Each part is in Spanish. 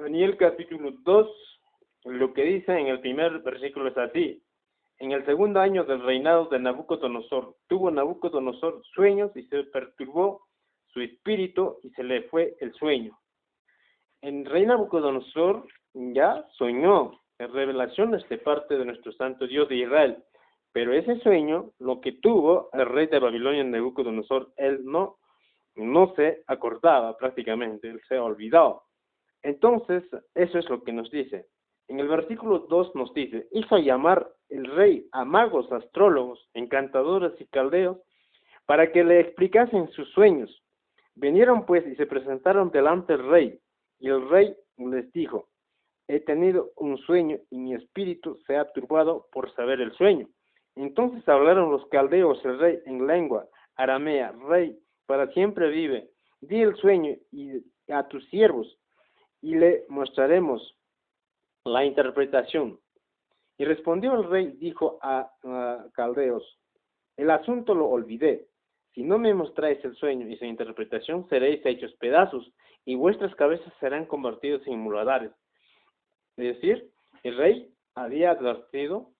Daniel capítulo 2, lo que dice en el primer versículo es así. En el segundo año del reinado de Nabucodonosor, tuvo Nabucodonosor sueños y se perturbó su espíritu y se le fue el sueño. El rey Nabucodonosor ya soñó en revelaciones de parte de nuestro santo Dios de Israel, pero ese sueño, lo que tuvo el rey de Babilonia, Nabucodonosor, él no se acordaba prácticamente, él se olvidó. Entonces, eso es lo que nos dice. En el versículo 2 nos dice, hizo llamar el rey a magos, astrólogos, encantadores y caldeos, para que le explicasen sus sueños. Vinieron pues y se presentaron delante del rey, y el rey les dijo, he tenido un sueño y mi espíritu se ha turbado por saber el sueño. Entonces hablaron los caldeos el rey en lengua aramea, rey, para siempre vive, di el sueño a tus siervos, y le mostraremos la interpretación. Y respondió el rey, dijo a caldeos, el asunto lo olvidé. Si no me mostráis el sueño y su interpretación, seréis hechos pedazos, y vuestras cabezas serán convertidas en muladares. Es decir, el rey había advertido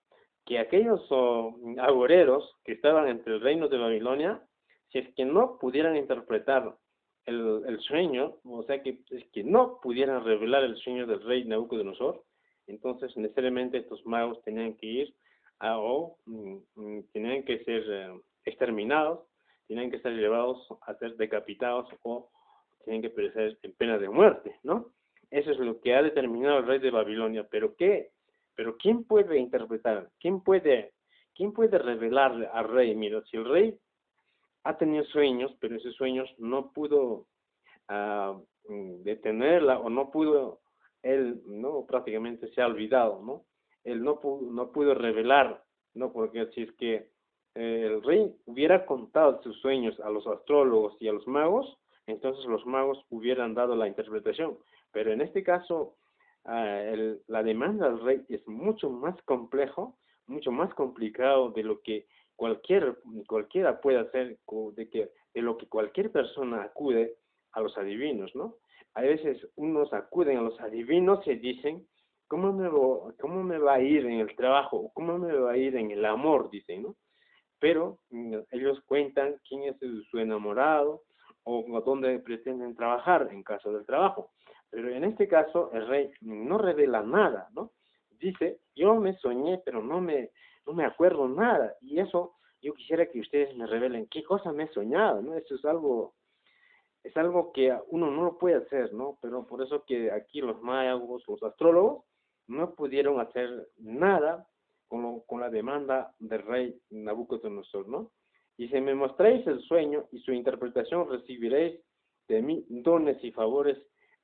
que aquellos agoreros que estaban entre el reino de Babilonia, si es que no pudieran interpretar el sueño, o sea que es que no pudieran revelar el sueño del rey Nabucodonosor, entonces necesariamente estos magos tenían que ir tenían que ser exterminados, tenían que ser llevados a ser decapitados o tenían que perecer en pena de muerte, ¿no? Eso es lo que ha determinado el rey de Babilonia. ¿Pero qué? ¿Pero quién puede interpretar? ¿Quién puede revelarle al rey? Mira, si el rey ha tenido sueños, pero esos sueños no pudo detenerla o no pudo, él no prácticamente se ha olvidado, ¿no? Él no pudo revelar, ¿no? Porque si es que el rey hubiera contado sus sueños a los astrólogos y a los magos, entonces los magos hubieran dado la interpretación. Pero en este caso, la demanda del rey es mucho más complejo, mucho más complicado de lo que cualquiera puede hacer, de lo que cualquier persona acude a los adivinos, ¿no? A veces unos acuden a los adivinos y dicen, ¿cómo me va a ir en el trabajo? ¿Cómo me va a ir en el amor? Dicen, ¿no? Pero ellos cuentan quién es su enamorado o dónde pretenden trabajar en caso del trabajo. Pero en este caso el rey no revela nada, ¿no? Dice, yo me soñé, pero no me acuerdo nada. Y eso, yo quisiera que ustedes me revelen qué cosa me he soñado, ¿no? Eso es algo que uno no lo puede hacer, ¿no? Pero por eso que aquí los magos, los astrólogos, no pudieron hacer nada con la demanda del rey Nabucodonosor, ¿no? Y si me mostráis el sueño y su interpretación, recibiréis de mí dones y favores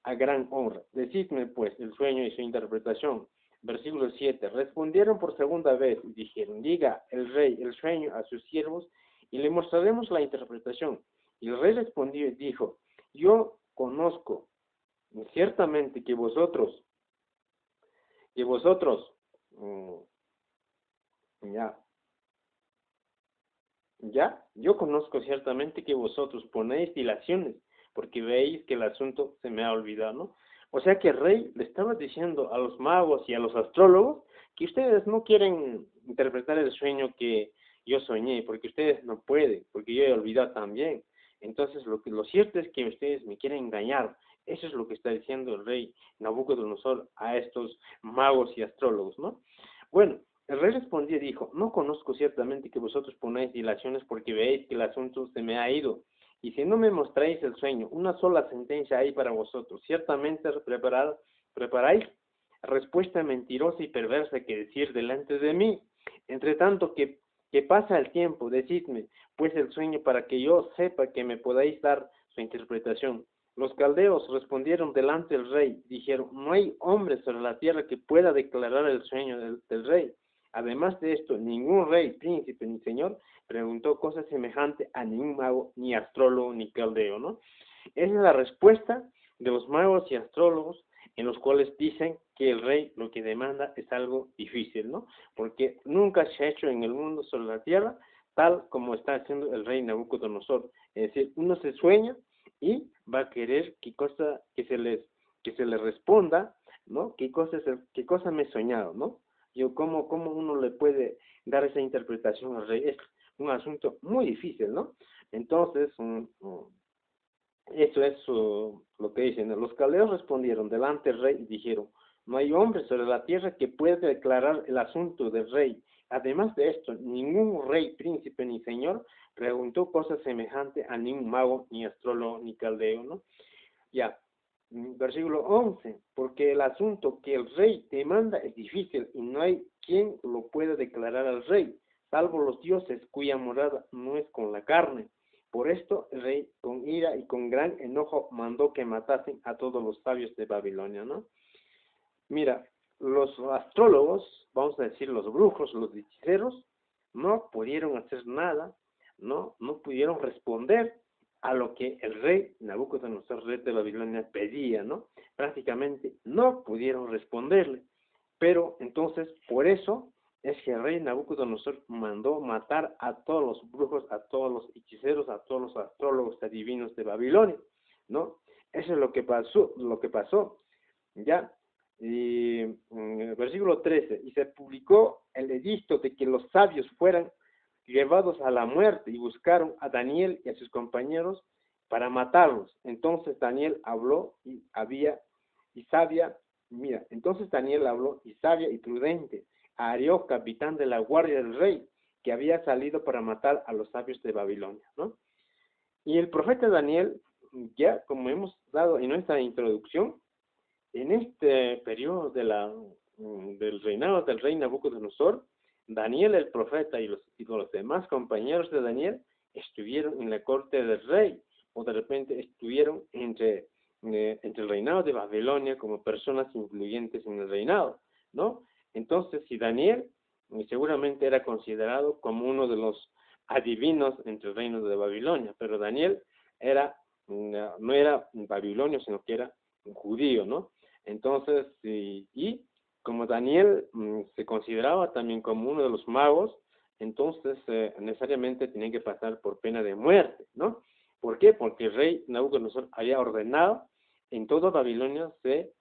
a gran honra. Decidme, pues, el sueño y su interpretación. Versículo 7. Respondieron por segunda vez y dijeron, diga el rey el sueño a sus siervos y le mostraremos la interpretación. Y el rey respondió y dijo, yo conozco ciertamente que vosotros, mm, ya, yo conozco ciertamente que vosotros ponéis dilaciones, porque veis que el asunto se me ha olvidado, ¿no? O sea que el rey le estaba diciendo a los magos y a los astrólogos que ustedes no quieren interpretar el sueño que yo soñé, porque ustedes no pueden, porque yo he olvidado también. Entonces lo cierto es que ustedes me quieren engañar. Eso es lo que está diciendo el rey Nabucodonosor a estos magos y astrólogos, ¿no? Bueno, el rey respondió y dijo, no conozco ciertamente que vosotros ponéis dilaciones porque veis que el asunto se me ha ido. Y si no me mostráis el sueño, una sola sentencia hay para vosotros. Ciertamente preparáis respuesta mentirosa y perversa que decir delante de mí. Entre tanto que pasa el tiempo, decidme pues el sueño para que yo sepa que me podáis dar su interpretación. Los caldeos respondieron delante del rey, dijeron, no hay hombre sobre la tierra que pueda declarar el sueño del rey. Además de esto, ningún rey, príncipe ni señor preguntó cosa semejante a ningún mago, ni astrólogo, ni caldeo, ¿no? Esa es la respuesta de los magos y astrólogos en los cuales dicen que el rey lo que demanda es algo difícil, ¿no? Porque nunca se ha hecho en el mundo sobre la tierra tal como está haciendo el rey Nabucodonosor. Es decir, uno se sueña y va a querer que que se le responda, ¿no? ¿Qué cosa me he soñado, ¿no? Yo, ¿cómo uno le puede dar esa interpretación al rey? Es un asunto muy difícil, ¿no? Entonces, eso es lo que dicen. Los caldeos respondieron delante del rey y dijeron, no hay hombre sobre la tierra que pueda declarar el asunto del rey. Además de esto, ningún rey, príncipe ni señor preguntó cosa semejante a ningún mago, ni astrólogo, ni caldeo, ¿no? Ya, versículo 11, porque el asunto que el rey te manda es difícil y no hay quien lo pueda declarar al rey, salvo los dioses cuya morada no es con la carne. Por esto el rey con ira y con gran enojo mandó que matasen a todos los sabios de Babilonia, ¿no? Mira, los astrólogos, vamos a decir los brujos, los hechiceros, no pudieron hacer nada, no pudieron responder a lo que el rey Nabucodonosor, rey de Babilonia, pedía, ¿no? Prácticamente no pudieron responderle. Pero entonces, por eso es que el rey Nabucodonosor mandó matar a todos los brujos, a todos los hechiceros, a todos los astrólogos adivinos de Babilonia, ¿no? Eso es lo que pasó, ¿ya? Y versículo 13, y se publicó el edicto de que los sabios fueran llevados a la muerte y buscaron a Daniel y a sus compañeros para matarlos. Entonces Daniel habló entonces Daniel habló y sabia y prudente a Arioc, capitán de la guardia del rey, que había salido para matar a los sabios de Babilonia, ¿no? Y el profeta Daniel, ya como hemos dado en nuestra introducción, en este periodo del reinado del rey Nabucodonosor, Daniel el profeta y los demás compañeros de Daniel estuvieron en la corte del rey, o de repente estuvieron entre el reinado de Babilonia como personas influyentes en el reinado, ¿no? Entonces, si Daniel seguramente era considerado como uno de los adivinos entre el reino de Babilonia, pero Daniel no era babilonio, sino que era un judío, ¿no? Entonces, y como Daniel se consideraba también como uno de los magos, entonces necesariamente tenía que pasar por pena de muerte, ¿no? ¿Por qué? Porque el rey Nabucodonosor había ordenado en toda Babilonia se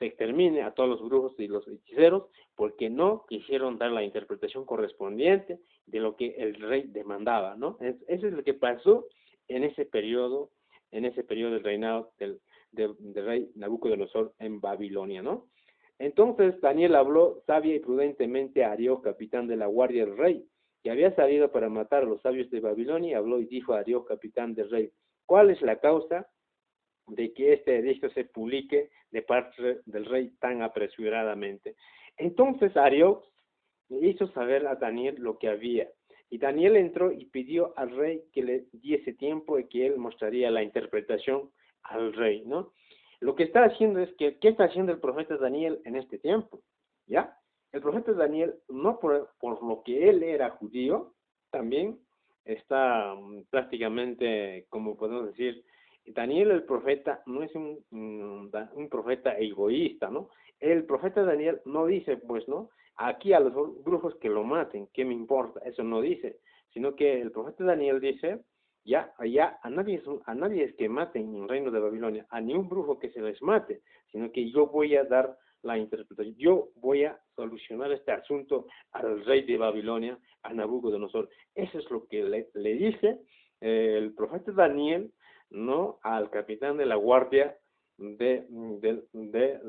extermine a todos los brujos y los hechiceros porque no quisieron dar la interpretación correspondiente de lo que el rey demandaba, ¿no? Eso es lo que pasó en ese periodo del reinado del rey Nabucodonosor en Babilonia, ¿no? Entonces Daniel habló sabia y prudentemente a Arioc, capitán de la guardia del rey, que había salido para matar a los sabios de Babilonia, habló y dijo a Arioc, capitán del rey, ¿cuál es la causa de que este edicto se publique de parte del rey tan apresuradamente? Entonces Arioc hizo saber a Daniel lo que había, y Daniel entró y pidió al rey que le diese tiempo y que él mostraría la interpretación al rey, ¿no? Lo que está haciendo es que, ¿qué está haciendo el profeta Daniel en este tiempo? ¿Ya? El profeta Daniel, no por lo que él era judío, también está prácticamente, como podemos decir, Daniel el profeta no es un profeta egoísta, ¿no? El profeta Daniel no dice, pues, ¿no? Aquí a los brujos que lo maten, ¿qué me importa? Eso no dice, sino que el profeta Daniel dice, ya a nadie es que maten en el reino de Babilonia, a ningún brujo que se les mate, sino que yo voy a dar la interpretación, yo voy a solucionar este asunto al rey de Babilonia, a Nabucodonosor. Eso es lo que le dice el profeta Daniel, ¿no? Al capitán de la guardia del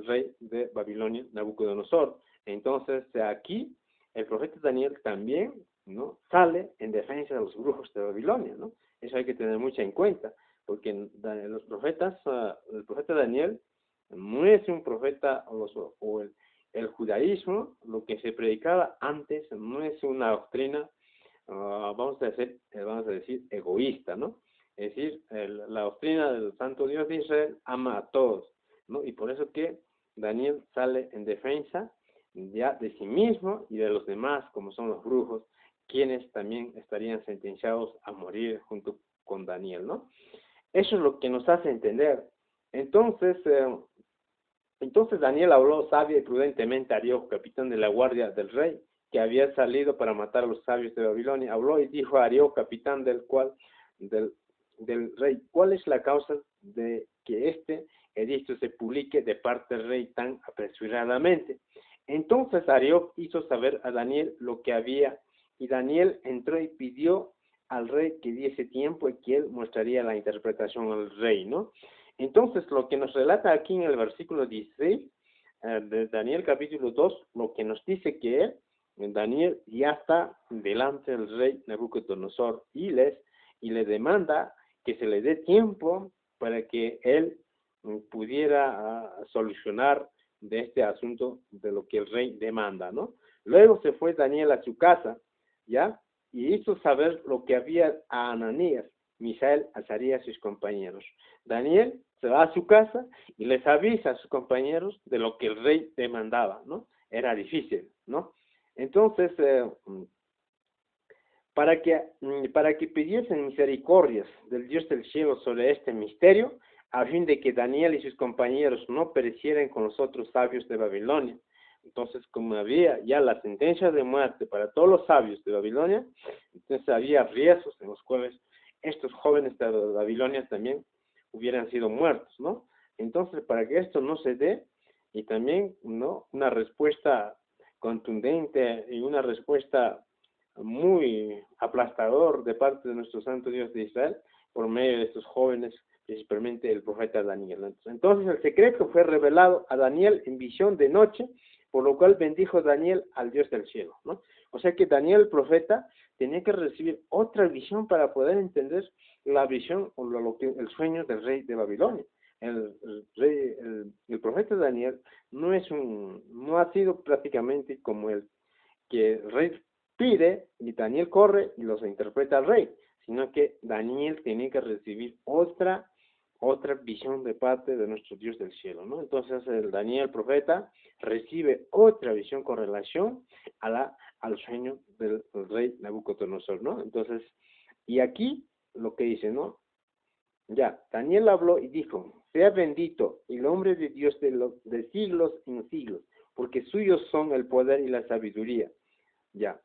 rey de Babilonia, Nabucodonosor. Entonces, aquí el profeta Daniel también, ¿no? Sale en defensa de los brujos de Babilonia, ¿no? Eso hay que tener mucho en cuenta, porque los profetas, el profeta Daniel no es un profeta, o el judaísmo, lo que se predicaba antes, no es una doctrina, vamos a decir, egoísta, ¿no? Es decir, la doctrina del Santo Dios de Israel ama a todos, ¿no? Y por eso que Daniel sale en defensa ya de sí mismo y de los demás, como son los brujos, quienes también estarían sentenciados a morir junto con Daniel, ¿no? Eso es lo que nos hace entender. Entonces Daniel habló sabia y prudentemente a Arioc, capitán de la guardia del rey, que había salido para matar a los sabios de Babilonia. Habló y dijo a Arioc, capitán del rey, ¿cuál es la causa de que este edicto se publique de parte del rey tan apresuradamente. Entonces Arioc hizo saber a Daniel lo que había, y Daniel entró y pidió al rey que diese tiempo y que él mostraría la interpretación al rey, ¿no? Entonces, lo que nos relata aquí en el versículo 16 de Daniel capítulo 2, lo que nos dice que él, Daniel, ya está delante del rey Nabucodonosor y le demanda que se le dé tiempo para que él pudiera solucionar de este asunto de lo que el rey demanda, ¿no? Luego se fue Daniel a su casa, ¿ya? Y hizo saber lo que había a Ananías, Misael, Azarías y sus compañeros. Daniel se va a su casa y les avisa a sus compañeros de lo que el rey demandaba, ¿no? Era difícil, ¿no? Entonces, para que pidiesen misericordias del Dios del cielo sobre este misterio, a fin de que Daniel y sus compañeros no perecieran con los otros sabios de Babilonia. Entonces, como había ya la sentencia de muerte para todos los sabios de Babilonia, entonces había riesgos en los cuales estos jóvenes de Babilonia también hubieran sido muertos, ¿no? Entonces, para que esto no se dé, y también, ¿no?, una respuesta contundente y una respuesta muy aplastador de parte de nuestro Santo Dios de Israel por medio de estos jóvenes, principalmente el profeta Daniel. Entonces el secreto fue revelado a Daniel en visión de noche, por lo cual bendijo Daniel al Dios del cielo, ¿no? O sea que Daniel, el profeta, tenía que recibir otra visión para poder entender la visión o el sueño del rey de Babilonia. El profeta Daniel no ha sido prácticamente como el que el rey pide y Daniel corre y los interpreta al rey, sino que Daniel tenía que recibir otra visión de parte de nuestro Dios del cielo, ¿no? Entonces el Daniel profeta recibe otra visión con relación al sueño del rey Nabucodonosor, ¿no? Entonces, y aquí lo que dice, ¿no? Ya, Daniel habló y dijo: sea bendito el nombre de Dios de siglos en siglos, porque suyos son el poder y la sabiduría. Ya,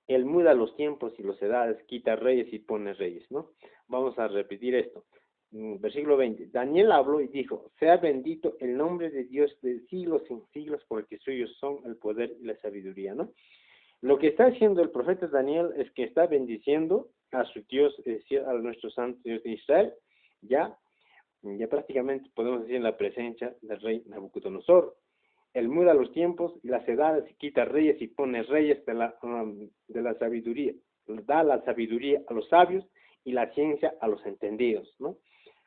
él muda los tiempos y las edades, quita reyes y pone reyes, ¿no? Vamos a repetir esto. Versículo 20. Daniel habló y dijo: sea bendito el nombre de Dios de siglos en siglos, porque suyos son el poder y la sabiduría, ¿no? Lo que está haciendo el profeta Daniel es que está bendiciendo a su Dios, es decir, a nuestro santo Dios de Israel, ya prácticamente podemos decir en la presencia del rey Nabucodonosor. Él muda los tiempos y las edades y quita reyes y pone reyes de la sabiduría. Da la sabiduría a los sabios y la ciencia a los entendidos, ¿no?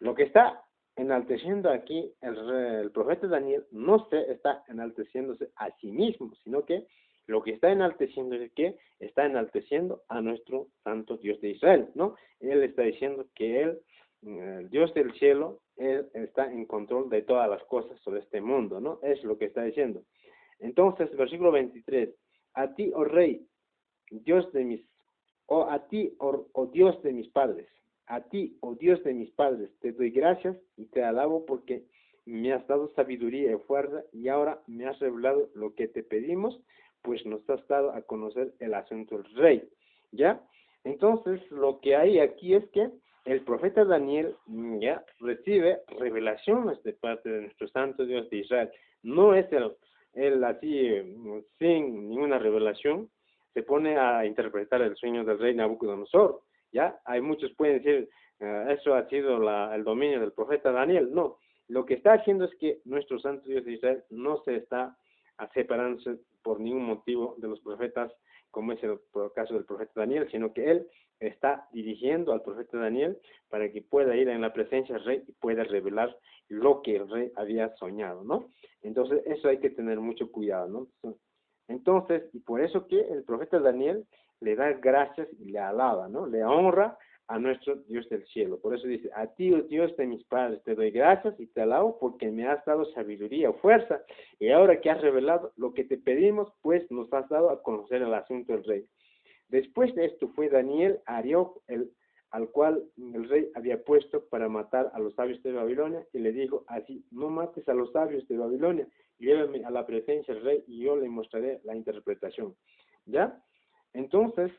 Lo que está enalteciendo aquí el profeta Daniel no se está enalteciéndose a sí mismo, sino que lo que está enalteciendo es que está enalteciendo a nuestro santo Dios de Israel, ¿no? Él está diciendo que él, el Dios del cielo, él está en control de todas las cosas sobre este mundo, ¿no? Es lo que está diciendo. Entonces, versículo 23, a ti, oh rey, Dios de mis, oh a ti, oh Dios de mis padres, a ti, oh Dios de mis padres, te doy gracias y te alabo porque me has dado sabiduría y fuerza y ahora me has revelado lo que te pedimos, pues nos has dado a conocer el asunto del rey, ¿ya? Entonces, lo que hay aquí es que el profeta Daniel ya recibe revelaciones de parte de nuestro santo Dios de Israel. No es él así, sin ninguna revelación, se pone a interpretar el sueño del rey Nabucodonosor, ¿ya? Hay muchos pueden decir, eso ha sido el dominio del profeta Daniel. No, lo que está haciendo es que nuestro santo Dios de Israel no se está separándose por ningún motivo de los profetas, como es el caso del profeta Daniel, sino que él está dirigiendo al profeta Daniel para que pueda ir en la presencia del rey y pueda revelar lo que el rey había soñado, ¿no? Entonces, eso hay que tener mucho cuidado, ¿no? Entonces, y por eso que el profeta Daniel le da gracias y le alaba, ¿no? Le honra a nuestro Dios del cielo. Por eso dice: a ti, oh Dios de mis padres, te doy gracias y te alabo porque me has dado sabiduría o fuerza, y ahora que has revelado lo que te pedimos, pues nos has dado a conocer el asunto del rey. Después de esto fue Daniel a Arioc, al cual el rey había puesto para matar a los sabios de Babilonia, y le dijo así: no mates a los sabios de Babilonia, llévame a la presencia del rey y yo le mostraré la interpretación. ¿Ya? Entonces,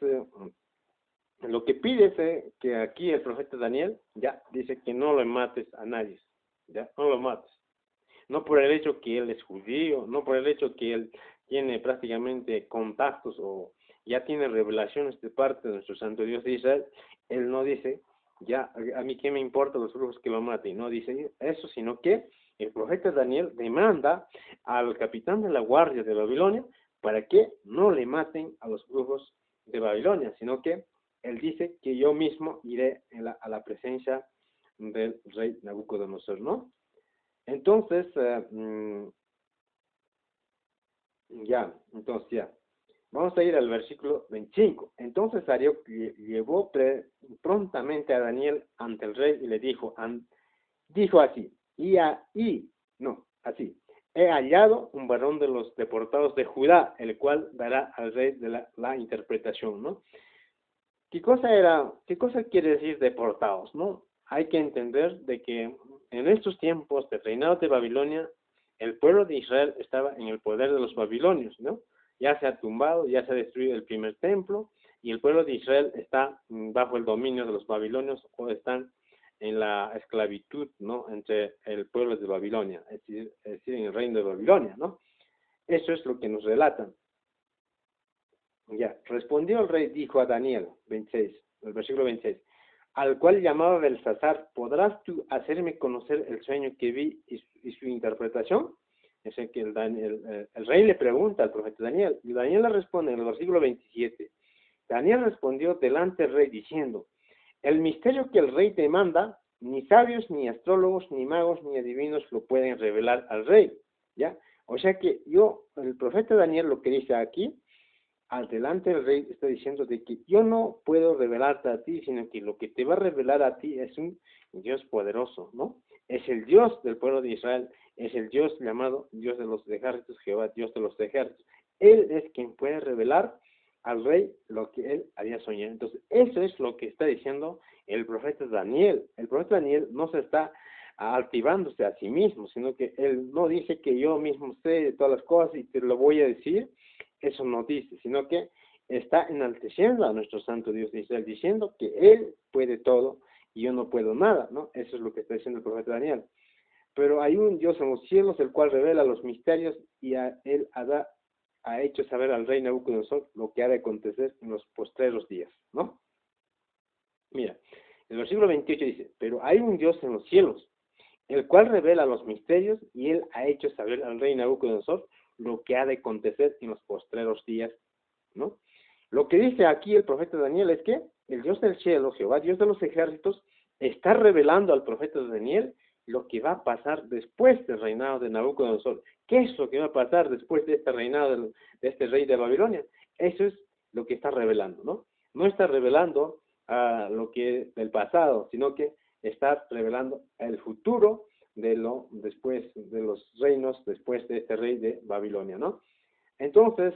lo que pide es que aquí el profeta Daniel ya dice que no le mates a nadie, ya, no lo mates. No por el hecho que él es judío, no por el hecho que él tiene prácticamente contactos o ya tiene revelaciones de parte de nuestro Santo Dios de Israel, él no dice, ya, a mí qué me importa los brujos que lo maten, no dice eso, sino que el profeta Daniel demanda al capitán de la guardia de Babilonia para que no le maten a los brujos de Babilonia, sino que él dice que yo mismo iré a la presencia del rey Nabucodonosor, ¿no? Entonces, ya. Vamos a ir al versículo 25. Entonces Arioc llevó prontamente a Daniel ante el rey y le dijo así, así, he hallado un varón de los deportados de Judá, el cual dará al rey de la interpretación, ¿no? ¿Qué cosa quiere decir deportados, no? Hay que entender de que en estos tiempos del reinado de Babilonia, el pueblo de Israel estaba en el poder de los babilonios, ¿no? Ya se ha tumbado, ya se ha destruido el primer templo, y el pueblo de Israel está bajo el dominio de los babilonios o están en la esclavitud, ¿no? Entre el pueblo de Babilonia, es decir, en el reino de Babilonia, ¿no? Eso es lo que nos relatan. Ya, respondió el rey, dijo a Daniel, 26, el versículo 26, al cual llamaba Belsasar, ¿podrás tú hacerme conocer el sueño que vi y su interpretación? Es que el rey le pregunta al profeta Daniel, y Daniel le responde en el versículo 27. Daniel respondió delante del rey diciendo, el misterio que el rey te manda, ni sabios, ni astrólogos, ni magos, ni adivinos lo pueden revelar al rey, ¿ya? O sea que el profeta Daniel lo que dice aquí, al delante del rey está diciendo de que yo no puedo revelarte a ti, sino que lo que te va a revelar a ti es un Dios poderoso, ¿no? Es el Dios del pueblo de Israel, es el Dios llamado Dios de los ejércitos, Jehová, Dios de los ejércitos. Él es quien puede revelar al rey lo que él había soñado. Entonces, eso es lo que está diciendo el profeta Daniel. El profeta Daniel no se está altivándose a sí mismo, sino que él no dice que yo mismo sé de todas las cosas y te lo voy a decir. Eso no dice, sino que está enalteciendo a nuestro Santo Dios de Israel, diciendo que Él puede todo y yo no puedo nada, ¿no? Eso es lo que está diciendo el profeta Daniel. Pero hay un Dios en los cielos, el cual revela los misterios y Él ha hecho saber al rey Nabucodonosor lo que ha de acontecer en los postreros días, ¿no? Mira, el versículo 28 dice, pero hay un Dios en los cielos, el cual revela los misterios y Él ha hecho saber al rey Nabucodonosor lo que ha de acontecer en los postreros días, ¿no? Lo que dice aquí el profeta Daniel es que el Dios del cielo, Jehová, Dios de los ejércitos, está revelando al profeta Daniel lo que va a pasar después del reinado de Nabucodonosor. ¿Qué es lo que va a pasar después de este reinado de este rey de Babilonia? Eso es lo que está revelando, ¿no? No está revelando lo que del pasado, sino que está revelando el futuro después de los reinos, después de este rey de Babilonia, ¿no? Entonces,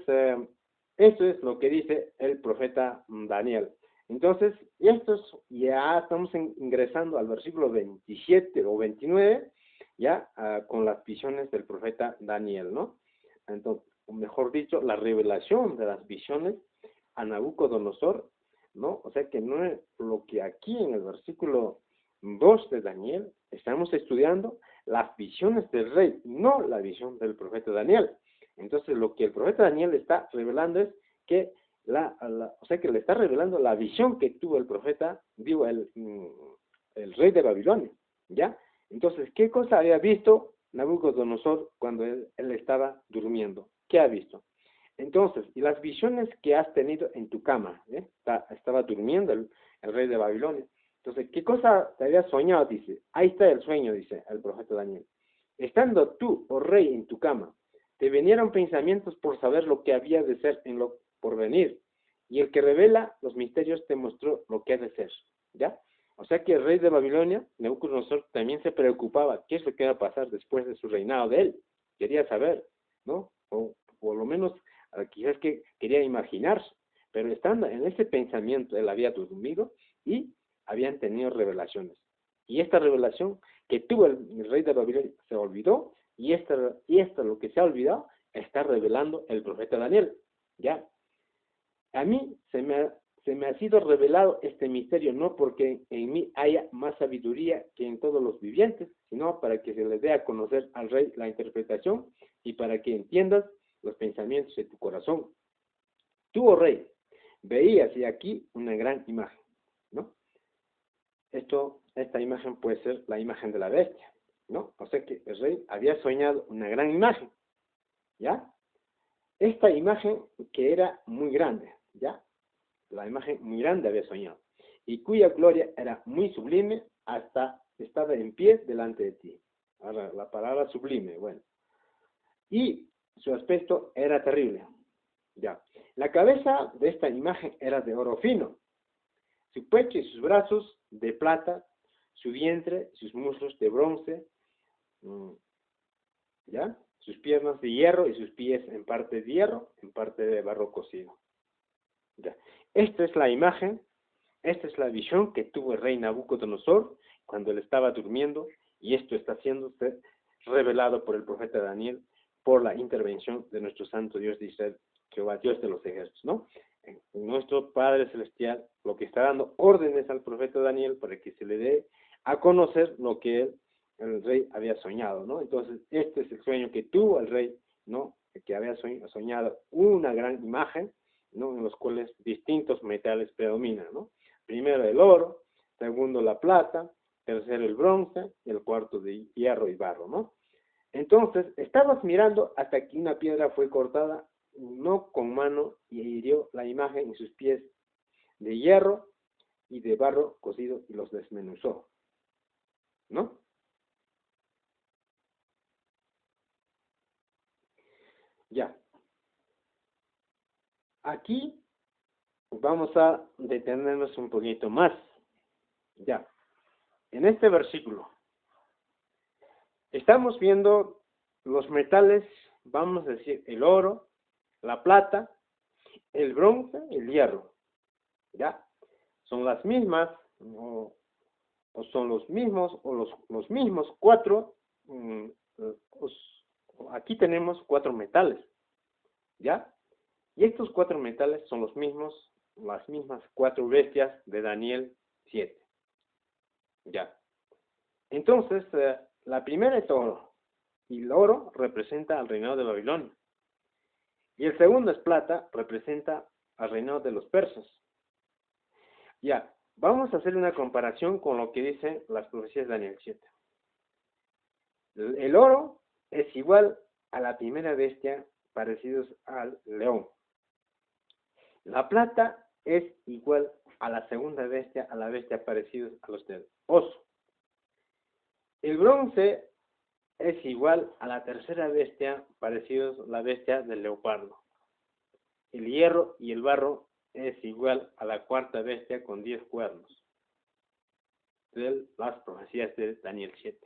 eso es lo que dice el profeta Daniel. Entonces, ya estamos ingresando al versículo 27 o 29, ya con las visiones del profeta Daniel, ¿no? Entonces, o mejor dicho, la revelación de las visiones a Nabucodonosor, ¿no? O sea que no es lo que aquí en el versículo 2 de Daniel estamos estudiando las visiones del rey, no la visión del profeta Daniel. Entonces, lo que el profeta Daniel está revelando es que o sea que le está revelando la visión que tuvo el profeta, el rey de Babilonia, ¿ya? Entonces, ¿qué cosa había visto Nabucodonosor cuando él estaba durmiendo? ¿Qué ha visto? Entonces, y las visiones que has tenido en tu cama, estaba durmiendo el rey de Babilonia. Entonces, ¿qué cosa te había soñado? Dice, ahí está el sueño, dice el profeta Daniel. Estando tú, oh rey, en tu cama, te vinieron pensamientos por saber lo que había de ser en lo por venir, y el que revela los misterios te mostró lo que ha de ser, ¿ya? O sea que el rey de Babilonia, Nabucodonosor, también se preocupaba qué es lo que iba a pasar después de su reinado de él. Quería saber, ¿no? O por lo menos quizás que quería imaginarse, pero estando en ese pensamiento, él había dormido y habían tenido revelaciones. Y esta revelación que tuvo el rey de Babilonia se olvidó, y esto lo que se ha olvidado está revelando el profeta Daniel. Ya, a mí se se me ha sido revelado este misterio, no porque en mí haya más sabiduría que en todos los vivientes, sino para que se le dé a conocer al rey la interpretación y para que entiendas los pensamientos de tu corazón. Tú, oh rey, veías y aquí una gran imagen, ¿no? Esta imagen puede ser la imagen de la bestia, ¿no? O sea que el rey había soñado una gran imagen, ¿ya? Esta imagen que era muy grande, ¿ya? La imagen muy grande había soñado, y cuya gloria era muy sublime hasta estaba en pie delante de ti. Ahora, la palabra sublime, bueno. Y su aspecto era terrible, ¿ya? La cabeza de esta imagen era de oro fino, su pecho y sus brazos de plata, su vientre, sus muslos de bronce, ¿ya? Sus piernas de hierro y sus pies en parte de hierro, en parte de barro cocido. ¿Ya? Esta es la imagen, esta es la visión que tuvo el rey Nabucodonosor cuando él estaba durmiendo, y esto está siendo revelado por el profeta Daniel por la intervención de nuestro santo Dios de Israel, Jehová, Dios de los ejércitos, ¿no? Nuestro Padre Celestial lo que está dando órdenes al profeta Daniel para que se le dé a conocer lo que el rey había soñado, ¿no? Entonces, este es el sueño que tuvo el rey, ¿no? Que había soñado una gran imagen, ¿no? En los cuales distintos metales predominan, ¿no? Primero el oro, segundo la plata, tercero el bronce, y el cuarto de hierro y barro, ¿no? Entonces, estabas mirando hasta que una piedra fue cortada, no con mano, y hirió la imagen en sus pies de hierro y de barro cocido y los desmenuzó, ¿no? Ya. Aquí vamos a detenernos un poquito más. Ya. En este versículo estamos viendo los metales, vamos a decir, el oro, la plata, el bronce, el hierro. ¿Ya? Son las mismas, o son los mismos, o los mismos cuatro. Aquí tenemos cuatro metales. ¿Ya? Y estos cuatro metales son los mismos, las mismas cuatro bestias de Daniel 7. ¿Ya? Entonces, la primera es oro, y el oro representa al reinado de Babilonia. Y el segundo es plata, representa al reinado de los persas. Ya, vamos a hacer una comparación con lo que dicen las profecías de Daniel 7. El oro es igual a la primera bestia, parecidos al león. La plata es igual a la segunda bestia, a la bestia parecidos a los del oso. El bronce es igual a la tercera bestia, parecidos a la bestia del leopardo. El hierro y el barro es igual a la cuarta bestia con 10 cuernos. De las profecías de Daniel 7.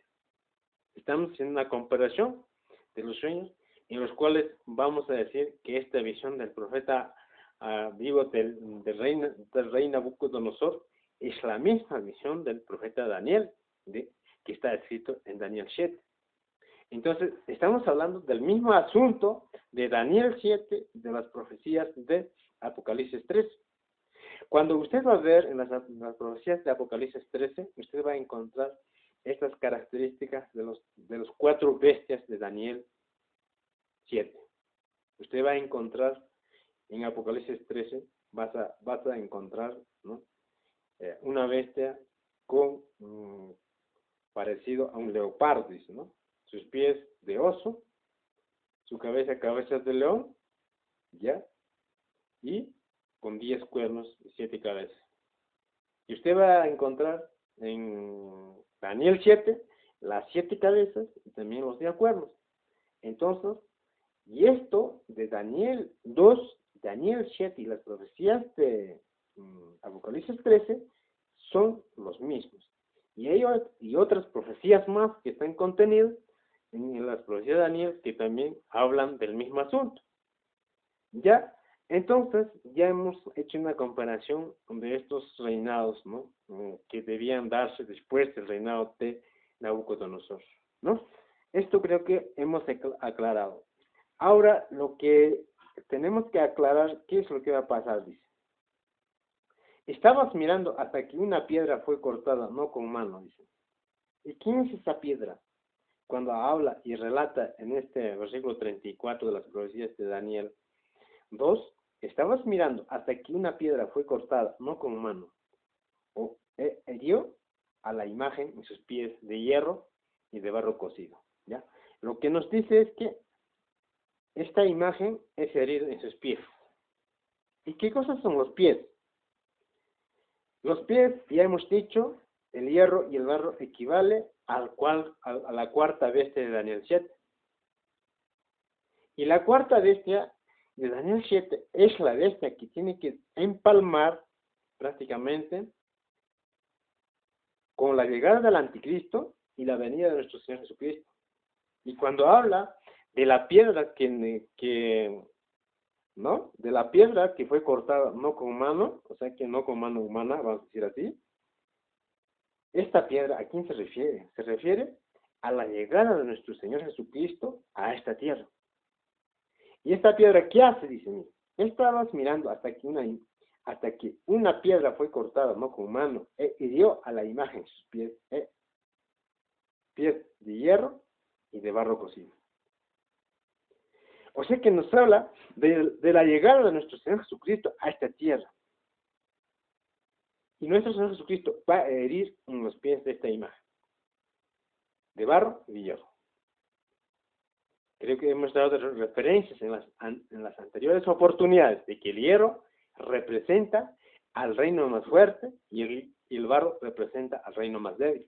Estamos haciendo una comparación de los sueños en los cuales vamos a decir que esta visión del profeta vivo del rey Nabucodonosor es la misma visión del profeta Daniel, que está escrito en Daniel 7. Entonces, estamos hablando del mismo asunto de Daniel 7, de las profecías de Apocalipsis 13. Cuando usted va a ver en las profecías de Apocalipsis 13, usted va a encontrar estas características de los cuatro bestias de Daniel 7. Usted va a encontrar en Apocalipsis 13, vas a encontrar, ¿no? Una bestia con parecido a un leopardo, dice, ¿no? Sus pies de oso, su cabeza de león, ¿ya? Y con 10 cuernos y 7 cabezas. Y usted va a encontrar en Daniel 7 las 7 cabezas y también los 10 cuernos. Entonces, y esto de Daniel 2, Daniel 7 y las profecías de Apocalipsis 13 son los mismos. Y otras profecías más que están contenidas en las profecías de Daniel que también hablan del mismo asunto. Ya, entonces ya hemos hecho una comparación de estos reinados, ¿no? Que debían darse después del reinado de Nabucodonosor, ¿no? Esto creo que hemos aclarado. Ahora lo que tenemos que aclarar, ¿qué es lo que va a pasar? Dice. Estabas mirando hasta que una piedra fue cortada, no con mano, dice. ¿Y quién es esa piedra? Cuando habla y relata en este versículo 34 de las profecías de Daniel 2, estabas mirando hasta que una piedra fue cortada, no con mano, o hirió a la imagen en sus pies de hierro y de barro cocido. ¿Ya? Lo que nos dice es que esta imagen es herida en sus pies. ¿Y qué cosas son los pies? Los pies, ya hemos dicho, el hierro y el barro equivale a la cuarta bestia de Daniel 7. Y la cuarta bestia de Daniel 7 es la bestia que tiene que empalmar prácticamente con la llegada del anticristo y la venida de nuestro Señor Jesucristo. Y cuando habla de la piedra ¿no? De la piedra que fue cortada no con mano, o sea que no con mano humana, vamos a decir así. Esta piedra, ¿a quién se refiere? Se refiere a la llegada de nuestro Señor Jesucristo a esta tierra. ¿Y esta piedra qué hace? Dice, mira, estabas mirando hasta que una piedra fue cortada no con mano e hirió a la imagen sus pies, pies de hierro y de barro cocido. O sea que nos habla de la llegada de nuestro Señor Jesucristo a esta tierra. Y nuestro Señor Jesucristo va a herir en los pies de esta imagen, de barro y de hierro. Creo que hemos dado referencias en las anteriores oportunidades de que el hierro representa al reino más fuerte y el barro representa al reino más débil.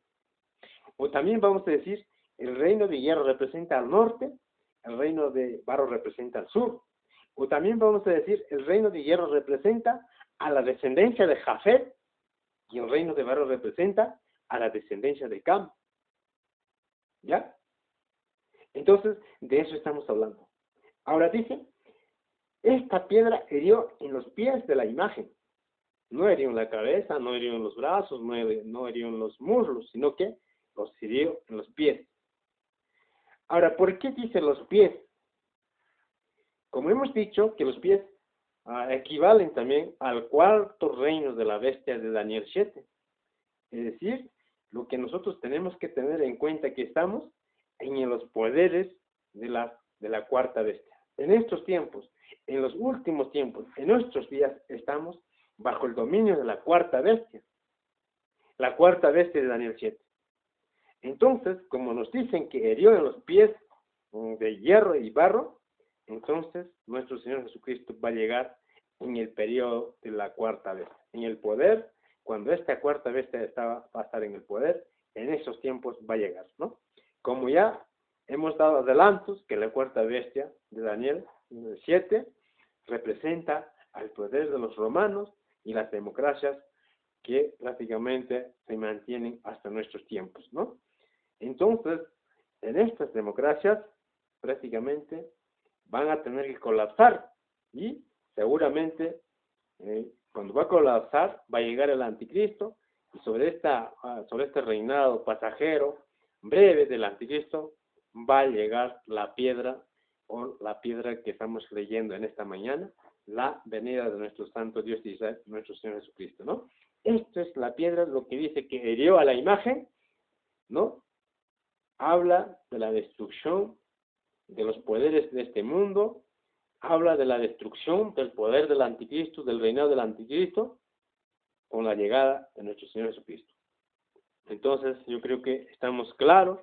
O también vamos a decir, el reino de hierro representa al norte, el reino de barro representa al sur. O también vamos a decir, el reino de hierro representa a la descendencia de Jafet y el reino de barro representa a la descendencia de Cam. ¿Ya? Entonces, de eso estamos hablando. Ahora dice, esta piedra hirió en los pies de la imagen. No hirió en la cabeza, no hirió en los brazos, no hirió en los muslos, sino que los hirió en los pies. Ahora, ¿por qué dice los pies? Como hemos dicho que los pies equivalen también al cuarto reino de la bestia de Daniel 7. Es decir, lo que nosotros tenemos que tener en cuenta que estamos en los poderes de la cuarta bestia. En estos tiempos, en los últimos tiempos, en nuestros días, estamos bajo el dominio de la cuarta bestia de Daniel 7. Entonces, como nos dicen que hirió en los pies de hierro y barro, entonces nuestro Señor Jesucristo va a llegar en el periodo de la cuarta bestia, en el poder, cuando esta cuarta bestia va a estar en el poder, en esos tiempos va a llegar, ¿no? Como ya hemos dado adelantos que la cuarta bestia de Daniel 7 representa al poder de los romanos y las democracias que prácticamente se mantienen hasta nuestros tiempos, ¿no? Entonces, en estas democracias prácticamente van a tener que colapsar y seguramente cuando va a colapsar va a llegar el anticristo y sobre este reinado pasajero breve del anticristo va a llegar la piedra que estamos leyendo en esta mañana, la venida de nuestro santo Dios de Israel, nuestro Señor Jesucristo, ¿no? Esto es la piedra, lo que dice que hirió a la imagen, ¿no? Habla de la destrucción de los poderes de este mundo, habla de la destrucción del poder del anticristo, del reinado del anticristo, con la llegada de nuestro Señor Jesucristo. Entonces, yo creo que estamos claros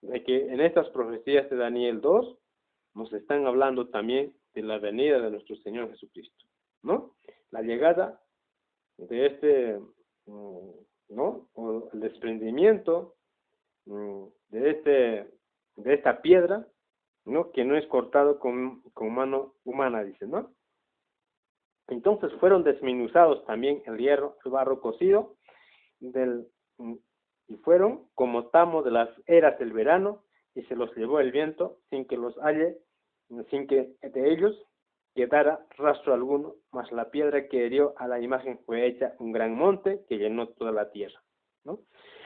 de que en estas profecías de Daniel 2 nos están hablando también de la venida de nuestro Señor Jesucristo, ¿no? La llegada de ¿no? O el desprendimiento de esta piedra, ¿no? Que no es cortado con mano humana, dice, ¿no? Entonces fueron desmenuzados también el hierro, el barro cocido, y fueron como tamo de las eras del verano, y se los llevó el viento, sin que de ellos quedara rastro alguno, mas la piedra que hirió a la imagen fue hecha un gran monte que llenó toda la tierra, ¿no?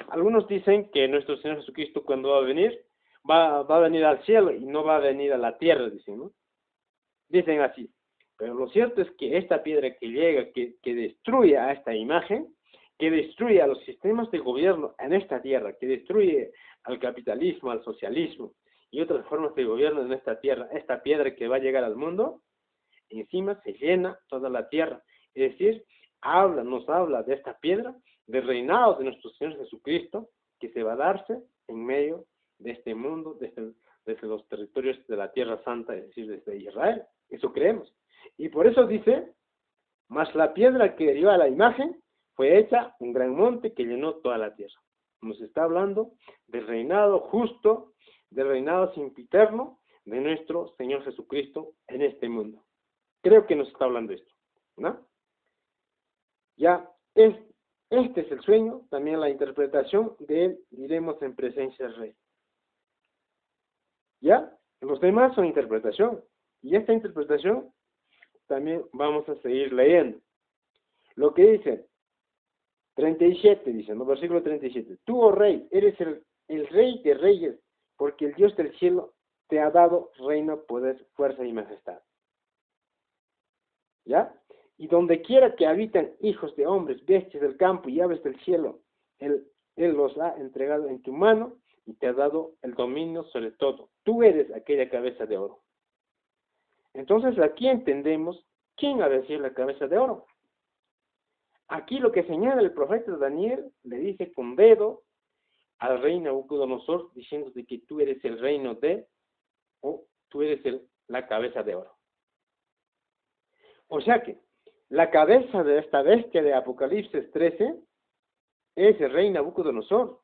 Algunos dicen que nuestro Señor Jesucristo cuando va a venir, va a venir al cielo y no va a venir a la tierra, dicen, ¿no? Dicen así, Pero lo cierto es que esta piedra que llega, que destruye a esta imagen, que destruye a los sistemas de gobierno en esta tierra, que destruye al capitalismo, al socialismo y otras formas de gobierno en esta tierra, esta piedra que va a llegar al mundo, encima se llena toda la tierra. Es decir, nos habla de esta piedra, del reinado de nuestro Señor Jesucristo, que se va a darse en medio de este mundo, desde los territorios de la Tierra Santa, es decir, desde Israel. Eso creemos. Y por eso dice, mas la piedra que dio a la imagen fue hecha un gran monte que llenó toda la tierra. Nos está hablando del reinado justo, del reinado sempiterno de nuestro Señor Jesucristo en este mundo. Creo que nos está hablando esto, ¿no? Ya, este es el sueño, también la interpretación de él, diremos en presencia del Rey. ¿Ya? Los demás son interpretación. Y esta interpretación también vamos a seguir leyendo. Lo que dice, 37, dice, ¿no? Versículo 37. Tú, oh Rey, eres el Rey de reyes, porque el Dios del cielo te ha dado reino, poder, fuerza y majestad. ¿Ya? Y donde quiera que habitan hijos de hombres, bestias del campo y aves del cielo, Él los ha entregado en tu mano y te ha dado el dominio sobre todo. Tú eres aquella cabeza de oro. Entonces aquí entendemos quién ha de ser la cabeza de oro. Aquí lo que señala el profeta Daniel, le dice con dedo al rey Nabucodonosor, diciendo de que tú eres el reino de, o tú eres la cabeza de oro. O sea que la cabeza de esta bestia de Apocalipsis 13 es el rey Nabucodonosor.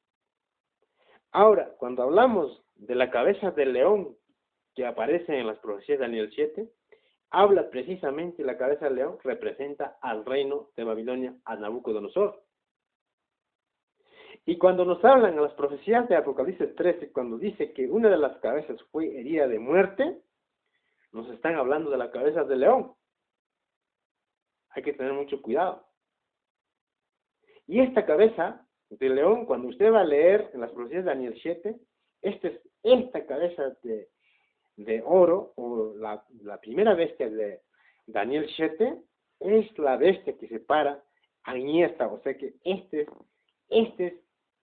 Ahora, cuando hablamos de la cabeza del león que aparece en las profecías de Daniel 7, habla precisamente, la cabeza del león representa al reino de Babilonia, a Nabucodonosor. Y cuando nos hablan en las profecías de Apocalipsis 13, cuando dice que una de las cabezas fue herida de muerte, nos están hablando de la cabeza del león. Hay que tener mucho cuidado. Y esta cabeza del león, cuando usted va a leer en las profecías de Daniel 7, esta cabeza de oro, o la primera bestia de Daniel 7, es la bestia que se para añesta, o sea que este es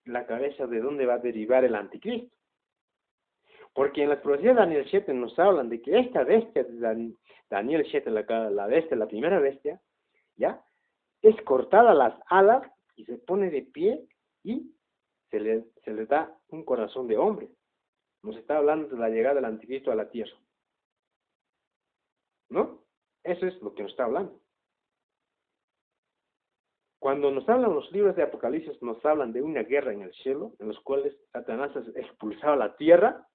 la cabeza de donde va a derivar el anticristo. Porque en las profecías de Daniel 7 nos hablan de que esta bestia de Daniel 7, la bestia, la primera bestia, ¿ya? Es cortada las alas y se pone de pie y se le da un corazón de hombre. Nos está hablando de la llegada del anticristo a la tierra. ¿No? Eso es lo que nos está hablando. Cuando nos hablan los libros de Apocalipsis, nos hablan de una guerra en el cielo, en los cuales Satanás es expulsado a la tierra.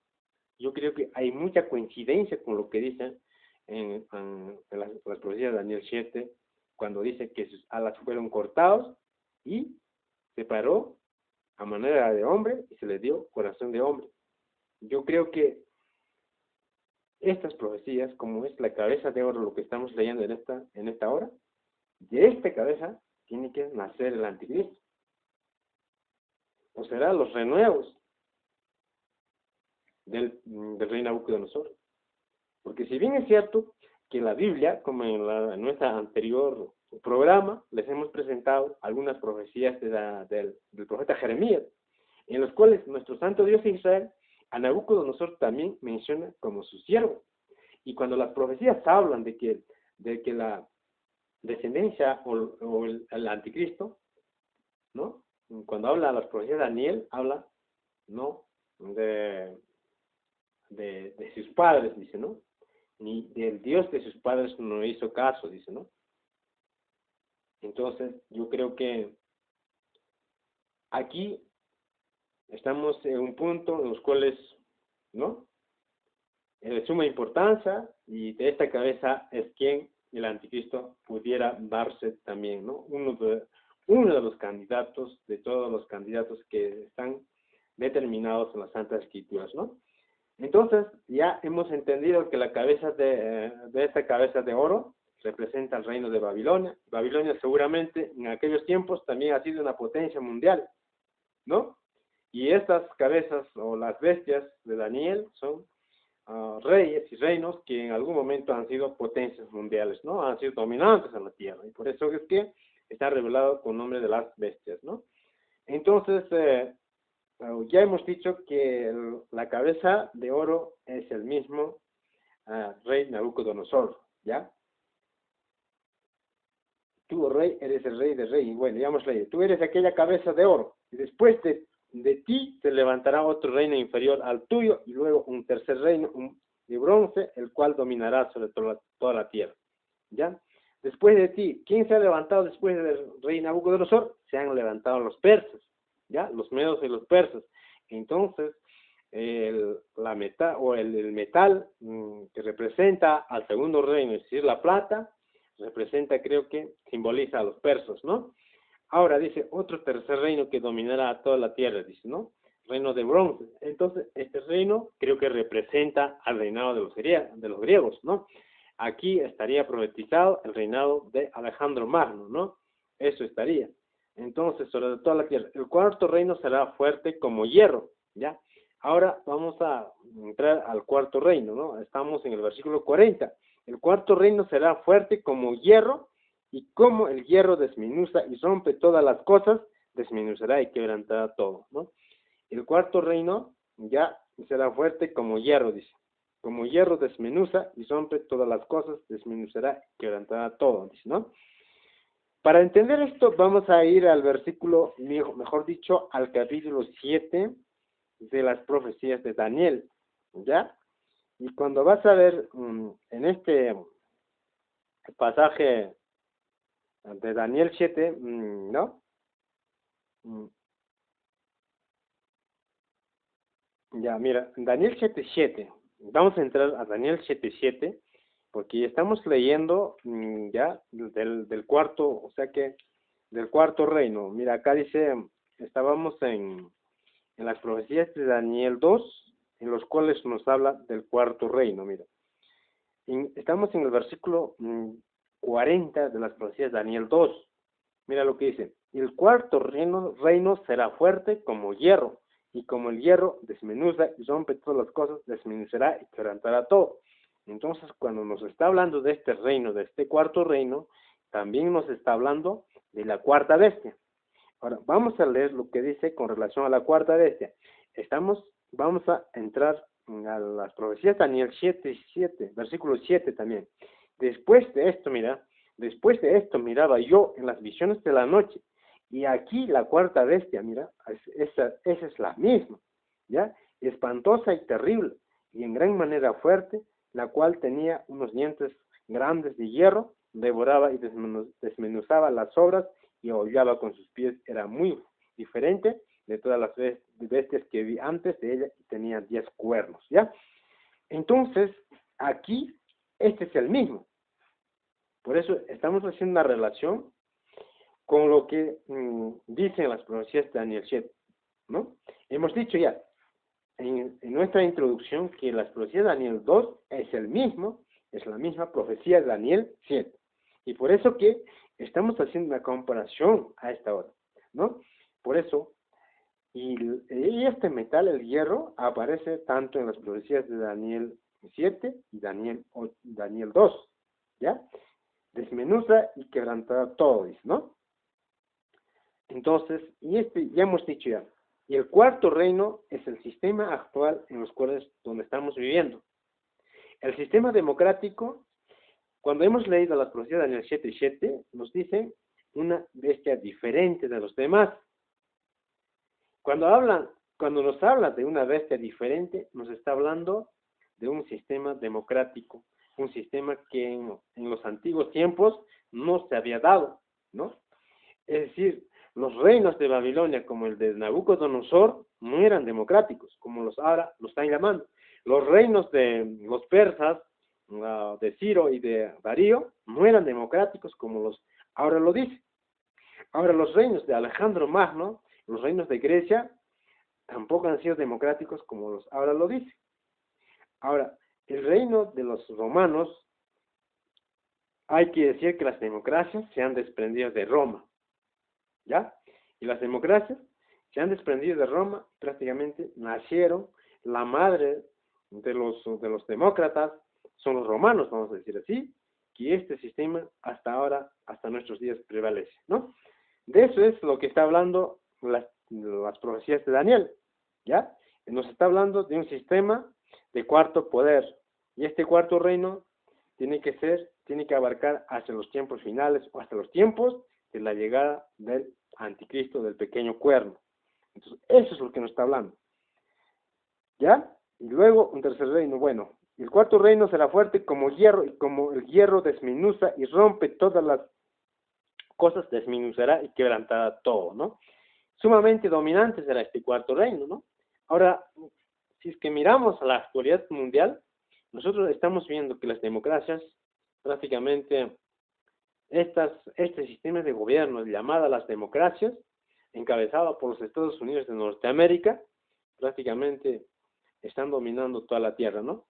Yo creo que hay mucha coincidencia con lo que dicen en las profecías de Daniel 7, cuando dice que sus alas fueron cortados y se paró a manera de hombre y se le dio corazón de hombre. Yo creo que estas profecías, como es la cabeza de oro, lo que estamos leyendo en esta hora, de esta cabeza tiene que nacer el anticristo. O será los renuevos del rey Nabucodonosor. Porque si bien es cierto que la Biblia, como en nuestro anterior programa, les hemos presentado algunas profecías del profeta Jeremías, en los cuales nuestro santo Dios de Israel, a Nabucodonosor también menciona como su siervo. Y cuando las profecías hablan de que la descendencia o el anticristo, ¿no? Cuando habla de las profecías de Daniel, habla, ¿no? de sus padres, dice, ¿no? Ni del Dios de sus padres no hizo caso, dice, ¿no? Entonces, yo creo que aquí estamos en un punto en los cuales, ¿no? Es de suma importancia, y de esta cabeza es quien el anticristo pudiera darse también, ¿no? Uno de los candidatos, de todos los candidatos que están determinados en las Santas Escrituras, ¿no? Entonces, ya hemos entendido que la cabeza de esta cabeza de oro representa el reino de Babilonia. Babilonia seguramente en aquellos tiempos también ha sido una potencia mundial, ¿no? Y estas cabezas o las bestias de Daniel son reyes y reinos que en algún momento han sido potencias mundiales, ¿no? Han sido dominantes en la tierra. Y por eso es que está revelado con el nombre de las bestias, ¿no? Entonces, ya hemos dicho que la cabeza de oro es el mismo rey Nabucodonosor, ¿ya? Tú, oh rey, eres el rey de reyes. Bueno, ya hemos leído. Tú eres aquella cabeza de oro. Y después de ti se levantará otro reino inferior al tuyo y luego un tercer reino de bronce, el cual dominará sobre toda la tierra. ¿Ya? Después de ti, ¿quién se ha levantado después del rey Nabucodonosor? Se han levantado los persas, ¿ya? Los medos y los persas. Entonces, la metal, o el metal que representa al segundo reino, es decir, la plata, representa, creo que simboliza a los persas, ¿no? Ahora dice, otro tercer reino que dominará a toda la tierra, dice, ¿no? Reino de bronce. Entonces, este reino creo que representa al reinado de los griegos, ¿no? Aquí estaría profetizado el reinado de Alejandro Magno, ¿no? Eso estaría. Entonces, sobre toda la tierra. El cuarto reino será fuerte como hierro, ¿ya? Ahora vamos a entrar al cuarto reino, ¿no? Estamos en el versículo 40. El cuarto reino será fuerte como hierro, y como el hierro desmenuza y rompe todas las cosas, desmenuzará y quebrantará todo, ¿no? El cuarto reino ya será fuerte como hierro, dice. Como hierro desmenuza y rompe todas las cosas, desmenuzará y quebrantará todo, dice, ¿no? Para entender esto, vamos a ir al versículo, mejor dicho, al capítulo 7 de las profecías de Daniel, ¿ya? Y cuando vas a ver en este pasaje de Daniel 7, ¿no? Mm, Ya, mira, Daniel 7:7. Vamos a entrar a Daniel 7:7 porque estamos leyendo ya del cuarto, o sea que del cuarto reino. Mira, acá dice, estábamos en las profecías de Daniel 2, en los cuales nos habla del cuarto reino, mira. Estamos en el versículo 40 de las profecías de Daniel 2. Mira lo que dice. El cuarto reino será fuerte como hierro, y como el hierro desmenuza y rompe todas las cosas, desmenuzará y quebrantará todo. Entonces, cuando nos está hablando de este reino, de este cuarto reino, también nos está hablando de la cuarta bestia. Ahora, vamos a leer lo que dice con relación a la cuarta bestia. Vamos a entrar a las profecías de Daniel 7:7, versículo 7 también. Después de esto miraba yo en las visiones de la noche, y aquí la cuarta bestia, mira, esa es la misma, ¿ya? Espantosa y terrible, y en gran manera fuerte, la cual tenía unos dientes grandes de hierro, devoraba y desmenuzaba las obras y aullaba con sus pies. Era muy diferente de todas las bestias que vi antes de ella, y tenía 10 cuernos, ¿ya? Entonces, aquí, este es el mismo. Por eso estamos haciendo una relación con lo que dicen las profecías de Daniel 7, ¿no? Hemos dicho ya en nuestra introducción que las profecías de Daniel 2 es la misma profecía de Daniel 7. Y por eso que estamos haciendo una comparación a esta hora, ¿no? Por eso, y este metal, el hierro, aparece tanto en las profecías de Daniel 7 y Daniel 2, ¿ya? Desmenuza y quebrantará todo, ¿no? Entonces, ya hemos dicho ya, y el cuarto reino es el sistema actual en los cuales donde estamos viviendo. El sistema democrático, cuando hemos leído las profecías de Daniel 7:7, nos dice una bestia diferente de los demás. Cuando nos habla de una bestia diferente, nos está hablando de un sistema democrático, un sistema que en los antiguos tiempos no se había dado, ¿no? Es decir, los reinos de Babilonia, como el de Nabucodonosor, no eran democráticos, como los ahora lo están llamando. Los reinos de los persas, de Ciro y de Darío, no eran democráticos, como los ahora lo dice. Ahora, los reinos de Alejandro Magno, los reinos de Grecia, tampoco han sido democráticos, como los ahora lo dice. Ahora, el reino de los romanos, hay que decir que las democracias se han desprendido de Roma, ¿ya? Y las democracias se han desprendido de Roma, prácticamente nacieron, la madre de los demócratas, son los romanos, vamos a decir así, que este sistema hasta ahora, hasta nuestros días prevalece, ¿no? De eso es lo que está hablando las profecías de Daniel, ¿ya? Nos está hablando de un sistema de cuarto poder, y este cuarto reino tiene que abarcar hasta los tiempos finales o hasta los tiempos de la llegada del anticristo, del pequeño cuerno. Entonces, eso es lo que nos está hablando, ¿ya? Y luego un tercer reino, bueno, el cuarto reino será fuerte como hierro, y como el hierro desmenuza y rompe todas las cosas, desmenuzará y quebrantará todo, ¿no? Sumamente dominante será este cuarto reino, ¿no? Ahora, si es que miramos a la actualidad mundial, nosotros estamos viendo que las democracias, prácticamente, este sistema de gobierno llamada las democracias, encabezada por los Estados Unidos de Norteamérica, prácticamente están dominando toda la tierra, ¿no?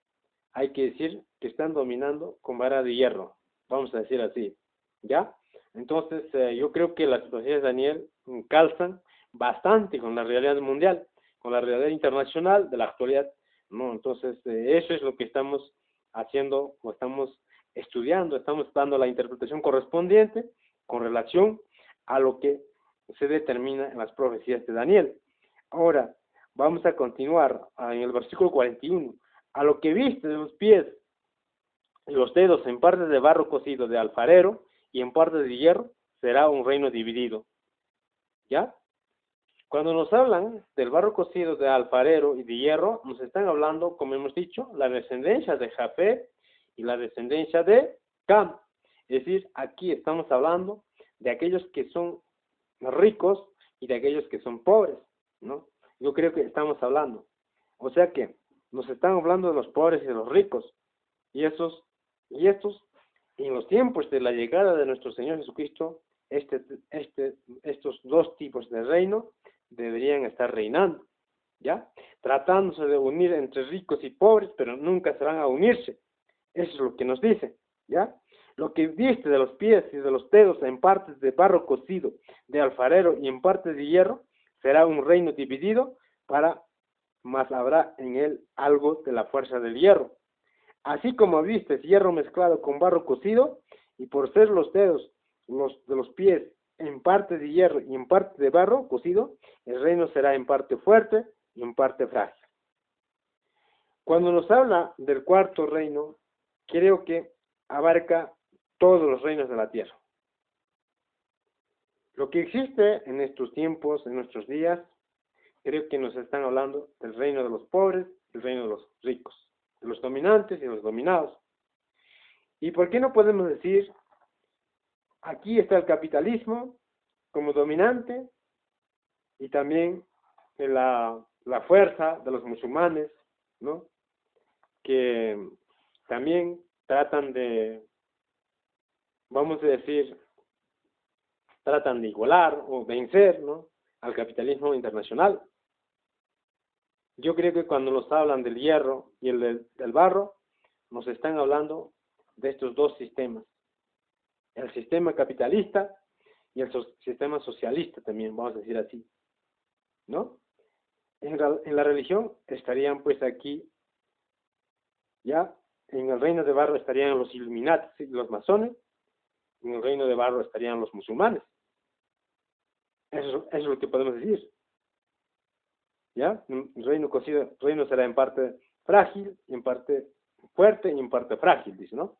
Hay que decir que están dominando con vara de hierro, vamos a decir así, ¿ya? Entonces, yo creo que las profecías de Daniel calzan bastante con la realidad mundial, con la realidad internacional de la actualidad, ¿no? Entonces, eso es lo que estamos haciendo, o estamos estudiando, estamos dando la interpretación correspondiente con relación a lo que se determina en las profecías de Daniel. Ahora, vamos a continuar en el versículo 41. A lo que viste de los pies y los dedos en parte de barro cocido de alfarero y en parte de hierro, será un reino dividido. ¿Ya? Cuando nos hablan del barro cocido de alfarero y de hierro, nos están hablando, como hemos dicho, la descendencia de Jafet y la descendencia de Cam. Es decir, aquí estamos hablando de aquellos que son ricos y de aquellos que son pobres, ¿no? Yo creo que estamos hablando. O sea que nos están hablando de los pobres y de los ricos. Y estos, en los tiempos de la llegada de nuestro Señor Jesucristo, estos dos tipos de reino deberían estar reinando, ¿ya? Tratándose de unir entre ricos y pobres, pero nunca se van a unirse. Eso es lo que nos dice, ¿ya? Lo que viste de los pies y de los dedos en partes de barro cocido, de alfarero y en partes de hierro, será un reino dividido, mas habrá en él algo de la fuerza del hierro. Así como vistes hierro mezclado con barro cocido, y por ser los dedos de los pies en parte de hierro y en parte de barro cocido, el reino será en parte fuerte y en parte frágil. Cuando nos habla del cuarto reino, creo que abarca todos los reinos de la tierra. Lo que existe en estos tiempos, en nuestros días, creo que nos están hablando del reino de los pobres, el reino de los ricos, de los dominantes y de los dominados. ¿Y por qué no podemos decir, aquí está el capitalismo como dominante y también la fuerza de los musulmanes, ¿no? Que también tratan de, vamos a decir, tratan de igualar o vencer, ¿no?, al capitalismo internacional. Yo creo que cuando nos hablan del hierro y del barro, nos están hablando de estos dos sistemas. El sistema capitalista y el sistema socialista también, vamos a decir así, ¿no? En la religión estarían pues aquí, ya, en el reino de barro estarían los Illuminati, los masones, en el reino de barro estarían los musulmanes. Eso es lo que podemos decir. ¿Ya? El reino será en parte frágil, en parte fuerte y en parte frágil, dice, ¿no?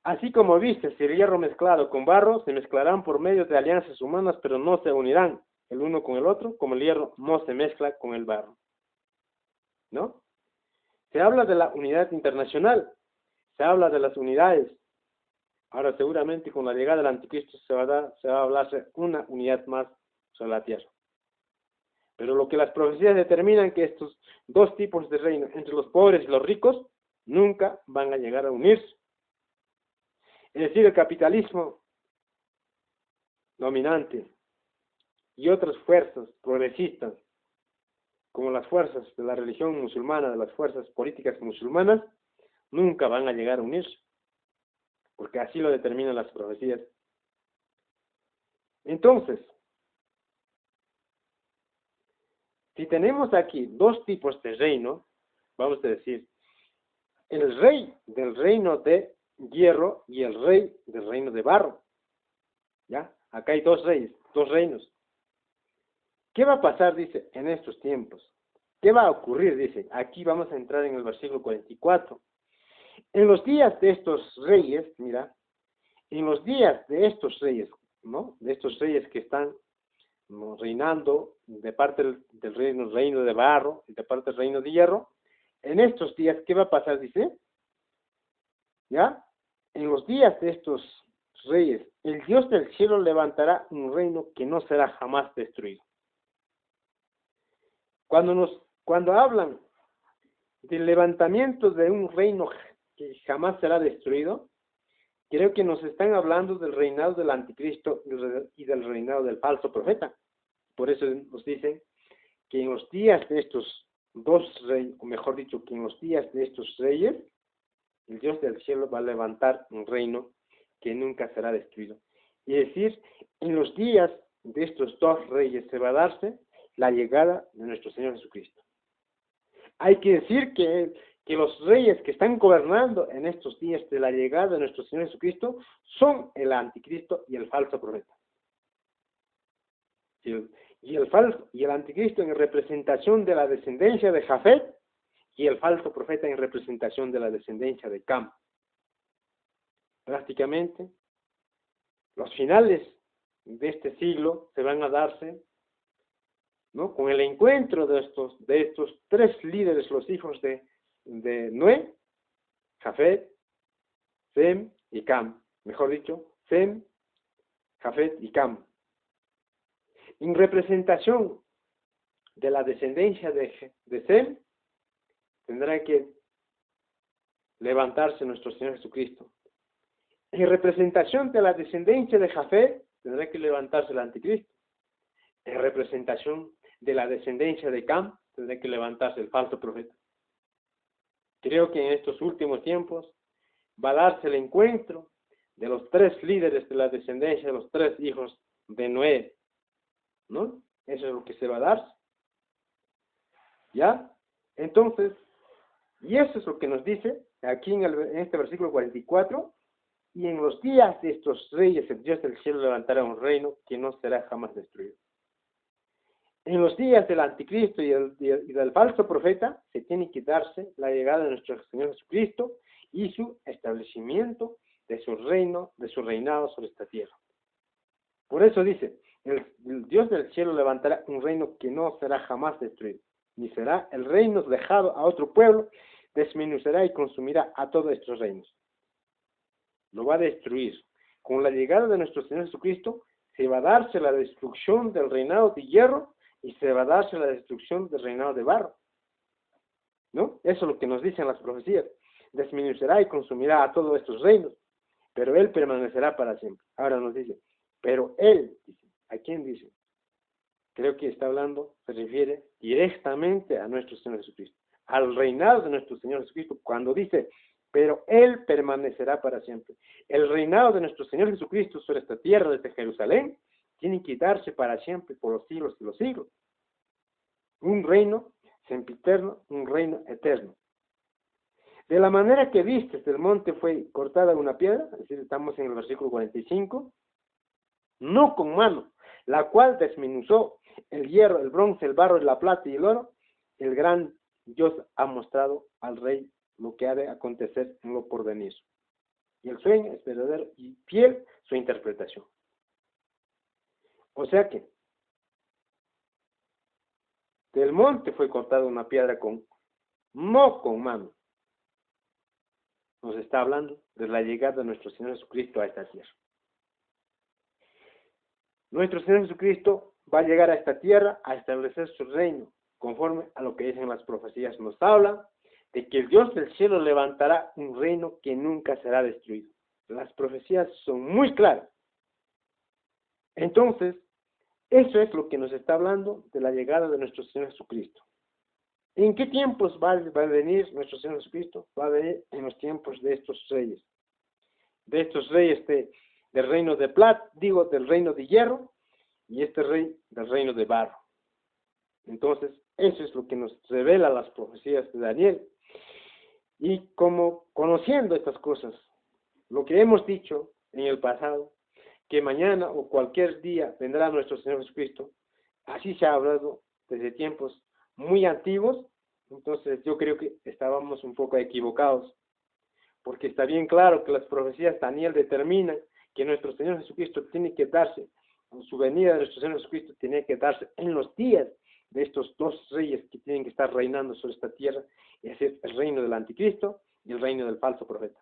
Así como viste, si el hierro mezclado con barro, se mezclarán por medio de alianzas humanas, pero no se unirán el uno con el otro, como el hierro no se mezcla con el barro. ¿No? Se habla de la unidad internacional, se habla de las unidades. Ahora seguramente con la llegada del anticristo se va a hablar de una unidad más sobre la tierra. Pero lo que las profecías determinan que estos dos tipos de reino, entre los pobres y los ricos, nunca van a llegar a unirse. Es decir, el capitalismo dominante y otras fuerzas progresistas, como las fuerzas de la religión musulmana, de las fuerzas políticas musulmanas, nunca van a llegar a unirse, porque así lo determinan las profecías. Entonces, si tenemos aquí dos tipos de reino, vamos a decir, el rey del reino de hierro y el rey del reino de barro. ¿Ya? Acá hay dos reyes, dos reinos. ¿Qué va a pasar, dice, en estos tiempos? ¿Qué va a ocurrir? Dice, aquí vamos a entrar en el versículo 44. En los días de estos reyes, mira, en los días de estos reyes, ¿no? De estos reyes que están, ¿no?, reinando de parte del reino de barro y de parte del reino de hierro, en estos días, ¿qué va a pasar? Dice, ¿ya? En los días de estos reyes, el Dios del cielo levantará un reino que no será jamás destruido. Cuando hablan del levantamiento de un reino que jamás será destruido, creo que nos están hablando del reinado del anticristo y del reinado del falso profeta. Por eso nos dicen que en los días de estos dos reyes, o mejor dicho, que en los días de estos reyes, el Dios del cielo va a levantar un reino que nunca será destruido. Y decir, en los días de estos dos reyes se va a darse la llegada de nuestro Señor Jesucristo. Hay que decir que los reyes que están gobernando en estos días de la llegada de nuestro Señor Jesucristo son el anticristo y el falso profeta. Y el anticristo en representación de la descendencia de Jafet y el falso profeta en representación de la descendencia de Cam. Prácticamente, los finales de este siglo se van a darse, ¿no?, con el encuentro de estos tres líderes, los hijos de Noé, Jafet, Sem y Cam. Mejor dicho, Sem, Jafet y Cam. En representación de la descendencia de Sem, tendrá que levantarse nuestro Señor Jesucristo. En representación de la descendencia de Jafet, tendrá que levantarse el anticristo. En representación de la descendencia de Cam, tendrá que levantarse el falso profeta. Creo que en estos últimos tiempos va a darse el encuentro de los tres líderes de la descendencia de los tres hijos de Noé, ¿no? Eso es lo que se va a dar. ¿Ya? Entonces, y eso es lo que nos dice aquí en este versículo 44, y en los días de estos reyes el Dios del cielo levantará un reino que no será jamás destruido. En los días del anticristo y del falso profeta se tiene que darse la llegada de nuestro Señor Jesucristo y su establecimiento de su reino, de su reinado sobre esta tierra. Por eso dice, el Dios del cielo levantará un reino que no será jamás destruido, ni será el reino dejado a otro pueblo, desmenuzará y consumirá a todos estos reinos. Lo va a destruir. Con la llegada de nuestro Señor Jesucristo se va a darse la destrucción del reinado de hierro y se va a darse la destrucción del reinado de barro. ¿No? Eso es lo que nos dicen las profecías. Desmenuzará y consumirá a todos estos reinos, pero Él permanecerá para siempre. Ahora nos dice, pero Él, ¿a quién dice? Creo que está hablando, se refiere directamente a nuestro Señor Jesucristo, al reinado de nuestro Señor Jesucristo, cuando dice, pero Él permanecerá para siempre. El reinado de nuestro Señor Jesucristo sobre esta tierra, desde Jerusalén, tiene que darse para siempre, por los siglos y los siglos. Un reino sempiterno, un reino eterno. De la manera que vistes del monte fue cortada una piedra, es decir, estamos en el versículo 45, no con mano, la cual desmenuzó el hierro, el bronce, el barro, la plata y el oro, el gran Dios ha mostrado al rey lo que ha de acontecer en lo porvenir. Y el sueño es verdadero y fiel su interpretación. O sea que del monte fue cortada una piedra no con mano. Nos está hablando de la llegada de nuestro Señor Jesucristo a esta tierra. Nuestro Señor Jesucristo va a llegar a esta tierra a establecer su reino, conforme a lo que dicen las profecías. Nos habla de que el Dios del cielo levantará un reino que nunca será destruido. Las profecías son muy claras. Entonces, eso es lo que nos está hablando de la llegada de nuestro Señor Jesucristo. ¿En qué tiempos va a venir nuestro Señor Jesucristo? Va a venir en los tiempos de estos reyes. De estos reyes del reino de plata, del reino de hierro, y este rey del reino de barro. Entonces, eso es lo que nos revela las profecías de Daniel. Y como conociendo estas cosas, lo que hemos dicho en el pasado, que mañana o cualquier día vendrá nuestro Señor Jesucristo, así se ha hablado desde tiempos muy antiguos, entonces yo creo que estábamos un poco equivocados, porque está bien claro que las profecías de Daniel determinan que nuestro Señor Jesucristo tiene que darse, su venida de nuestro Señor Jesucristo tiene que darse en los días de estos dos reyes que tienen que estar reinando sobre esta tierra, es decir, el reino del anticristo y el reino del falso profeta.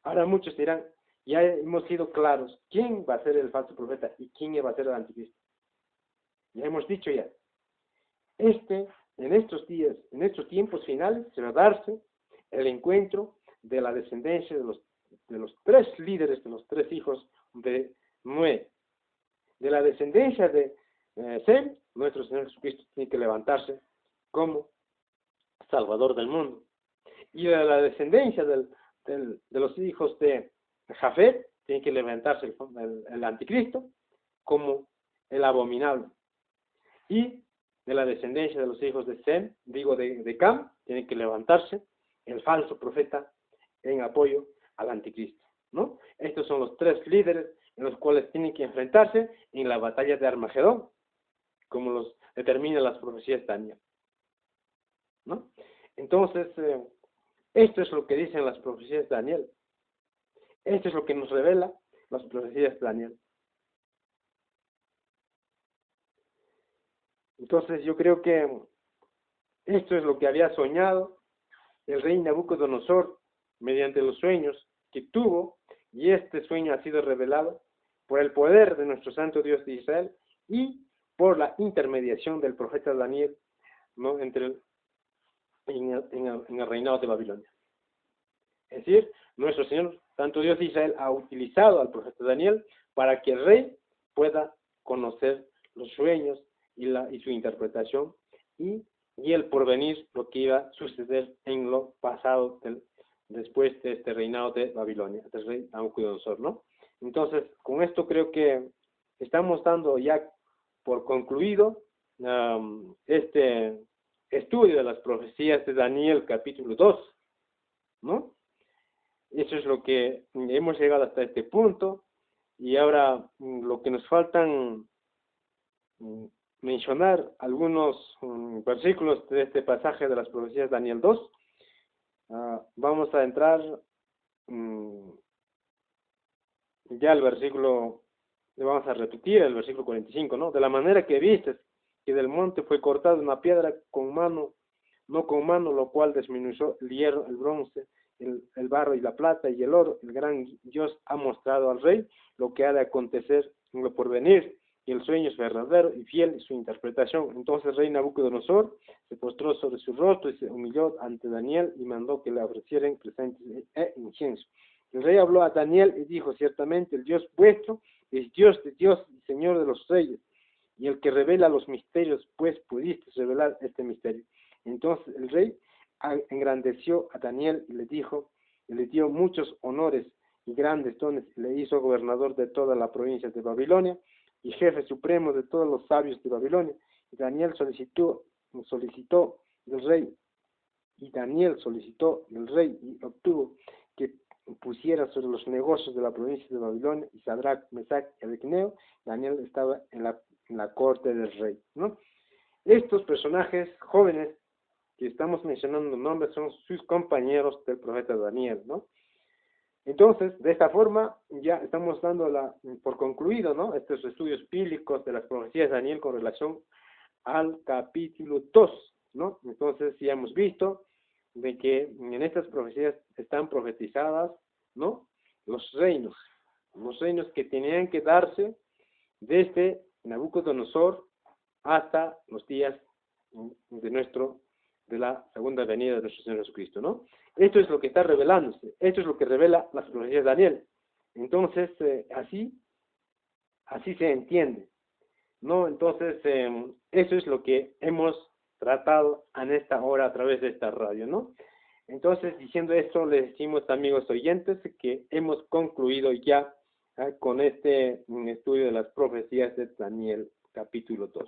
Ahora muchos dirán, ya hemos sido claros, ¿quién va a ser el falso profeta y quién va a ser el anticristo? Ya hemos dicho ya, en estos días, en estos tiempos finales, se va a darse el encuentro de la descendencia de los tres líderes, de los tres hijos de Noé. De la descendencia de Sem, nuestro Señor Jesucristo tiene que levantarse como Salvador del mundo. Y de la descendencia de los hijos de Jafet, tiene que levantarse el anticristo como el abominable. Y de la descendencia de los hijos de Sem, digo de Cam, tiene que levantarse el falso profeta en apoyo al anticristo, ¿no? Estos son los tres líderes en los cuales tienen que enfrentarse en la batalla de Armagedón, como los determinan las profecías de Daniel, ¿no? Entonces, esto es lo que dicen las profecías de Daniel. Esto es lo que nos revela las profecías de Daniel. Entonces, yo creo que esto es lo que había soñado el rey Nabucodonosor mediante los sueños que tuvo, y este sueño ha sido revelado por el poder de nuestro Santo Dios de Israel y por la intermediación del profeta Daniel, ¿no? en el reinado de Babilonia. Es decir, nuestro Señor Santo Dios de Israel ha utilizado al profeta Daniel para que el rey pueda conocer los sueños y su interpretación y el porvenir, lo que iba a suceder en lo pasado después de este reinado de Babilonia, del rey Nabucodonosor, ¿no? Entonces, con esto creo que estamos dando ya por concluido este estudio de las profecías de Daniel capítulo 2, ¿no? Eso es lo que hemos llegado hasta este punto, y ahora lo que nos faltan mencionar algunos versículos de este pasaje de las profecías de Daniel 2. Vamos a entrar ya al versículo, le vamos a repetir el versículo 45, ¿no? De la manera que vistes que del monte fue cortada una piedra con mano, no con mano, lo cual disminuyó el hierro, el bronce, el barro y la plata y el oro, el gran Dios ha mostrado al rey lo que ha de acontecer en lo porvenir, y el sueño es verdadero y fiel y su interpretación. Entonces el rey Nabucodonosor se postró sobre su rostro y se humilló ante Daniel y mandó que le ofrecieran presentes e incienso. El rey habló a Daniel y dijo, ciertamente el Dios vuestro es Dios de Dios y Señor de los reyes, y el que revela los misterios, pues pudiste revelar este misterio. Entonces el rey engrandeció a Daniel y le dijo, y le dio muchos honores y grandes dones, y le hizo gobernador de toda la provincia de Babilonia y jefe supremo de todos los sabios de Babilonia. Y Daniel solicitó del rey, y obtuvo que pusiera sobre los negocios de la provincia de Babilonia, y Sadrach, Mesach y Abednego. Daniel estaba en la corte del rey, ¿no? Estos personajes jóvenes que estamos mencionando nombres son sus compañeros del profeta Daniel, ¿no? Entonces, de esta forma, ya estamos dando por concluido, ¿no? Estos estudios bíblicos de las profecías de Daniel con relación al capítulo 2, ¿no? Entonces, ya hemos visto de que en estas profecías están profetizadas, ¿no? Los reinos que tenían que darse desde Nabucodonosor hasta los días de la segunda venida de nuestro Señor Jesucristo, ¿no? Esto es lo que está revelándose, esto es lo que revela las profecías de Daniel. Entonces, así se entiende, ¿no? Entonces, eso es lo que hemos tratado en esta hora a través de esta radio, ¿no? Entonces, diciendo esto, les decimos, amigos oyentes, que hemos concluido ya con este estudio de las profecías de Daniel, capítulo 2.